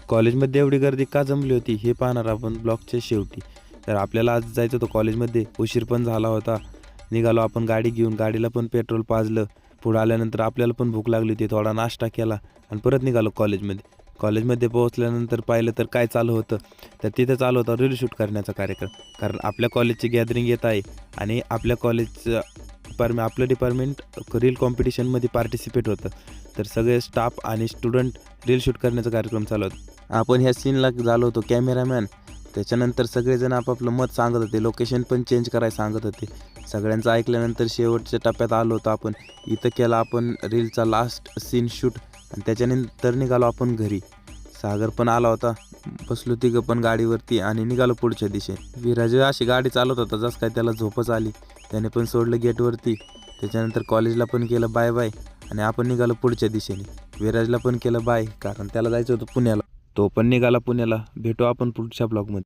कॉलेजमध्ये एवढी गर्दी का जमली होती हे पाहणार आपण ब्लॉगच्या शेवटी. तर आपल्याला आज जायचं होतं कॉलेजमध्ये, उशीर पण झाला होता. निघालो आपण गाडी घेऊन, गाडीला पण पेट्रोल पाजलं. पुढं आल्यानंतर आपल्याला पण भूक लागली होती, थोडा नाश्ता केला आणि परत निघालो कॉलेजमध्ये. कॉलेजमध्ये पोहोचल्यानंतर पाहिलं तर काय चालू होतं, तर तिथं चालू होता रील शूट करण्याचा कार्यक्रम. कारण आपल्या कॉलेजची गॅदरिंग येत आहे आणि आपल्या कॉलेजचं आपलं डिपार्टमेंट रील कॉम्पिटिशनमध्ये पार्टिसिपेट होतं. तर सगळे स्टाफ आणि स्टुडंट रील शूट करण्याचा कार्यक्रम चालू होता. आपण ह्या सीनला झालो होतो कॅमेरामॅन. त्याच्यानंतर सगळेजण आपापलं मत सांगत होते, लोकेशन पण चेंज करायला सांगत होते. सगळ्यांचं ऐकल्यानंतर शेवटच्या टप्प्यात आलो होतो आपण. इथं केला आपण रीलचा लास्ट सीन शूट आणि त्याच्यानंतर निघालो आपण घरी. सागर पण आला होता. बसलो तिघं पण गाडीवरती आणि निघालो पुढच्या दिशेने. विराज अशी गाडी चालवत होता जसं काय त्याला झोपच आली. त्याने पण सोडलं गेटवरती. त्याच्यानंतर कॉलेजला पण केलं बाय बाय आणि आपण निघालो पुढच्या दिशेने. विराजला पण केलं बाय, कारण त्याला जायचं होतं पुण्याला. तो पण निघाला पुण्याला. भेटू आपण पुढच्या ब्लॉगमध्ये.